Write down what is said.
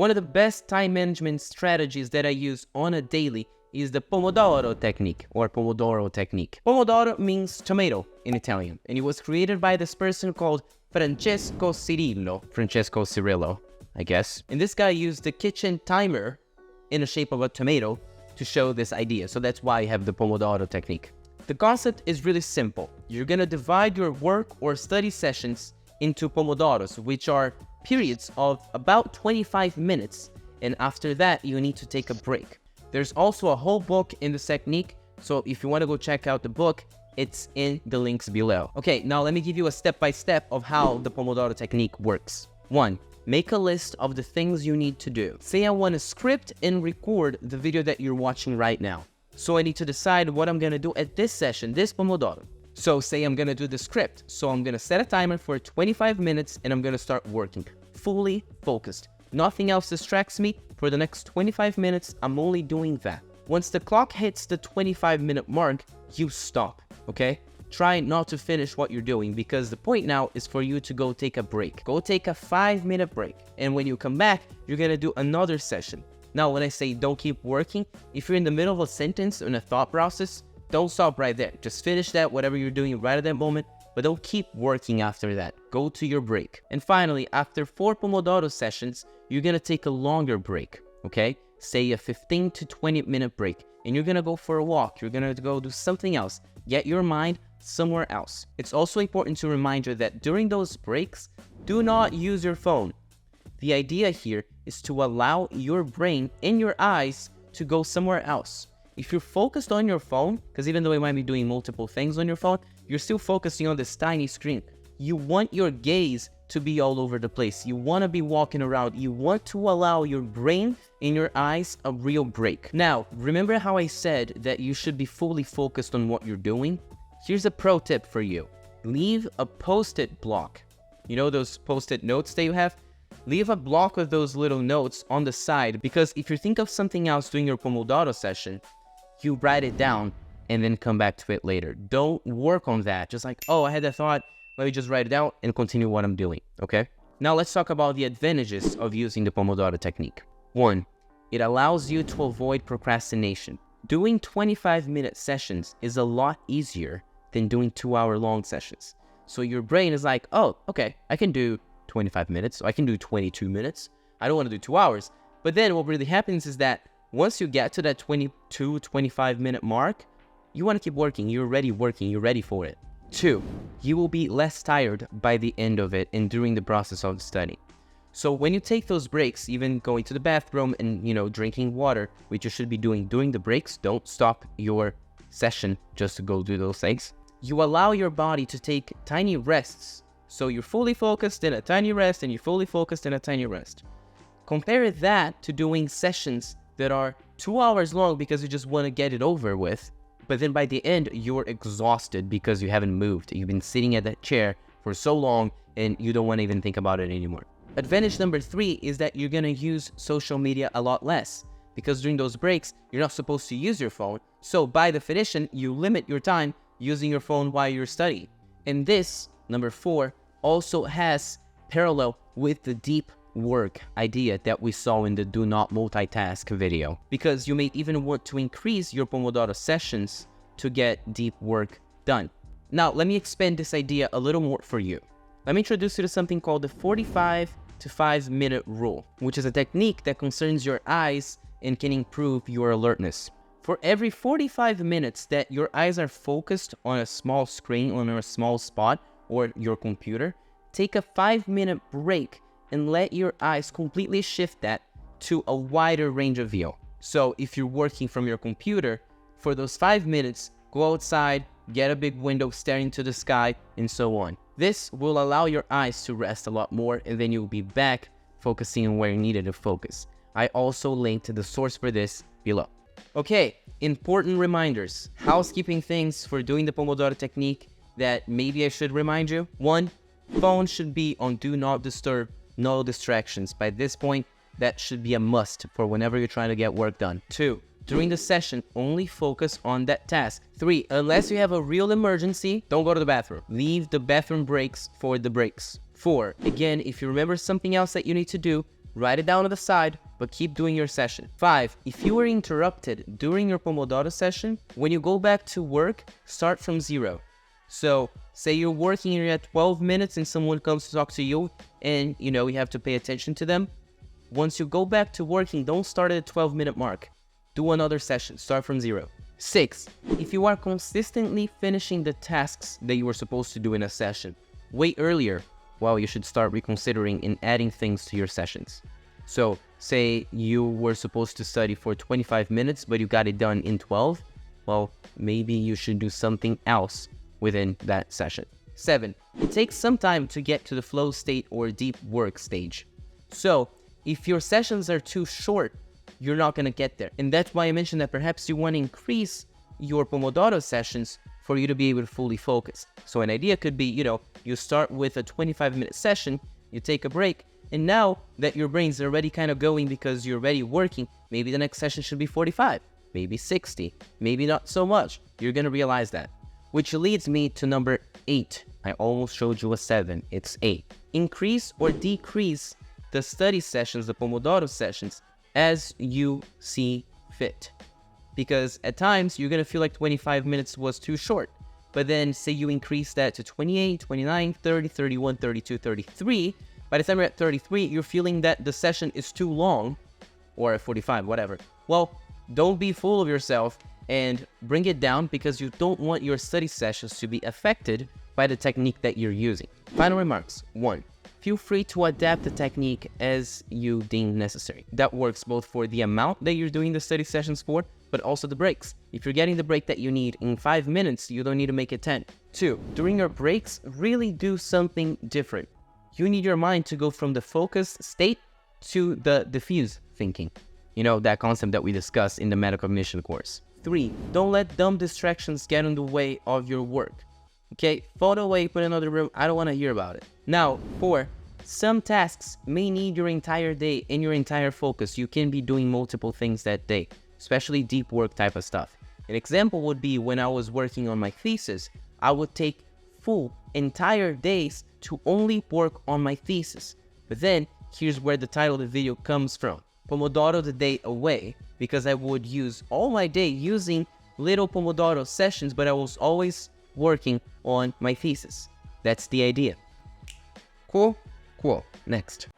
One of the best time management strategies that I use on a daily is the Pomodoro Technique or Pomodoro Technique. Pomodoro means tomato in Italian, and it was created by this person called Francesco Cirillo, I guess. And this guy used the kitchen timer in the shape of a tomato to show this idea. So that's why I have the Pomodoro Technique. The concept is really simple. You're gonna divide your work or study sessions into Pomodoros, which are periods of about 25 minutes. And after that, you need to take a break. There's also a whole book in this technique. So if you wanna go check out the book, it's in the links below. Okay, now let me give you a step-by-step of how the Pomodoro Technique works. 1. Make a list of the things you need to do. Say I want to script and record the video that you're watching right now. So I need to decide what I'm going to do at this session, this Pomodoro. So say I'm going to do the script. So I'm going to set a timer for 25 minutes and I'm going to start working. Fully focused. Nothing else distracts me. For the next 25 minutes, I'm only doing that. Once the clock hits the 25-minute mark, you stop, okay? Try not to finish what you're doing because the point now is for you to go take a break. Go take a 5-minute break. And when you come back, you're gonna do another session. Now, when I say don't keep working, if you're in the middle of a sentence or in a thought process, don't stop right there. Just finish that, whatever you're doing right at that moment, but don't keep working after that. Go to your break. And finally, after 4 Pomodoro sessions, you're gonna take a longer break, okay? Say a 15 to 20-minute break. And you're gonna go for a walk. You're gonna go do something else. Get your mind somewhere else. It's also important to remind you that during those breaks, do not use your phone. The idea here is to allow your brain and your eyes to go somewhere else. If you're focused on your phone, because even though you might be doing multiple things on your phone, you're still focusing on this tiny screen. You want your gaze to be all over the place. You want to be walking around. You want to allow your brain and your eyes a real break. Now, remember how I said that you should be fully focused on what you're doing? Here's a pro tip for you. Leave a post-it block. You know those post-it notes that you have? Leave a block of those little notes on the side, because if you think of something else during your Pomodoro session, you write it down and then come back to it later. Don't work on that. Just like, oh, I had that thought, let me just write it down and continue what I'm doing, okay? Now let's talk about the advantages of using the Pomodoro Technique. 1, it allows you to avoid procrastination. Doing 25-minute sessions is a lot easier than doing 2-hour-long sessions. So your brain is like, oh, okay, I can do 25 minutes, so I can do 22 minutes. I don't want to do 2 hours. But then what really happens is that once you get to that 22, 25-minute mark, you want to keep working. You're already working. You're ready for it. 2, you will be less tired by the end of it and during the process of studying. So when you take those breaks, even going to the bathroom and, drinking water, which you should be doing during the breaks, don't stop your session just to go do those things. You allow your body to take tiny rests. So you're fully focused in a tiny rest and you're fully focused in a tiny rest. Compare that to doing sessions that are 2 hours long because you just want to get it over with. But then by the end, you're exhausted because you haven't moved. You've been sitting at that chair for so long and you don't want to even think about it anymore. Advantage number 3 is that you're going to use social media a lot less, because during those breaks, you're not supposed to use your phone. So by definition, you limit your time using your phone while you're studying. And this, number 4, also has parallel with the deep work idea that we saw in the do not multitask video, because you may even want to increase your Pomodoro sessions to get deep work done. Now, let me expand this idea a little more for you. Let me introduce you to something called the 45 to 5-minute rule, which is a technique that concerns your eyes and can improve your alertness. For every 45 minutes that your eyes are focused on a small screen, on a small spot, or your computer, take a 5-minute break and let your eyes completely shift that to a wider range of view. So if you're working from your computer, for those 5 minutes, go outside, get a big window staring to the sky, and so on. This will allow your eyes to rest a lot more, and then you'll be back focusing on where you needed to focus. I also linked the source for this below. Okay, important reminders, housekeeping things for doing the Pomodoro Technique that maybe I should remind you. 1, phone should be on do not disturb, no distractions. By this point, that should be a must for whenever you're trying to get work done. 2, during the session, only focus on that task. 3, unless you have a real emergency, don't go to the bathroom. Leave the bathroom breaks for the breaks. 4, again, if you remember something else that you need to do, Write it down on the side, but keep doing your session. 5. If you were interrupted during your Pomodoro session, when you go back to work, start from 0. So say you're working and you're at 12 minutes and someone comes to talk to you and you have to pay attention to them. Once you go back to working, don't start at the 12-minute mark. Do another session, start from 0. 6. If you are consistently finishing the tasks that you were supposed to do in a session way earlier, well, you should start reconsidering and adding things to your sessions. So say you were supposed to study for 25 minutes, but you got it done in 12. Well, maybe you should do something else within that session. 7. It takes some time to get to the flow state or deep work stage. So if your sessions are too short, you're not going to get there. And that's why I mentioned that perhaps you want to increase your Pomodoro sessions for you to be able to fully focus. So an idea could be, you start with a 25-minute session, you take a break, and now that your brain's already kind of going because you're already working, maybe the next session should be 45, maybe 60, maybe not so much. You're going to realize that. Which leads me to number 8. I almost showed you a 7. It's 8. Increase or decrease the study sessions, the Pomodoro sessions, as you see fit. Because at times you're going to feel like 25 minutes was too short. But then say you increase that to 28, 29, 30, 31, 32, 33. By the time you're at 33, you're feeling that the session is too long, or at 45, whatever. Well, don't be fool of yourself and bring it down, because you don't want your study sessions to be affected by the technique that you're using. Final remarks. 1. Feel free to adapt the technique as you deem necessary. That works both for the amount that you're doing the study sessions for, but also the breaks. If you're getting the break that you need in 5 minutes, you don't need to make it 10. 2. During your breaks, really do something different. You need your mind to go from the focused state to the diffuse thinking. That concept that we discussed in the metacognition course. 3. Don't let dumb distractions get in the way of your work. Okay, photo away, put in another room. I don't want to hear about it. Now, 4. Some tasks may need your entire day and your entire focus. You can be doing multiple things that day, especially deep work type of stuff. An example would be when I was working on my thesis, I would take full entire days to only work on my thesis. But then, here's where the title of the video comes from. Pomodoro the day away, because I would use all my day using little Pomodoro sessions, but I was always working on my thesis. That's the idea. Cool? Cool. Next.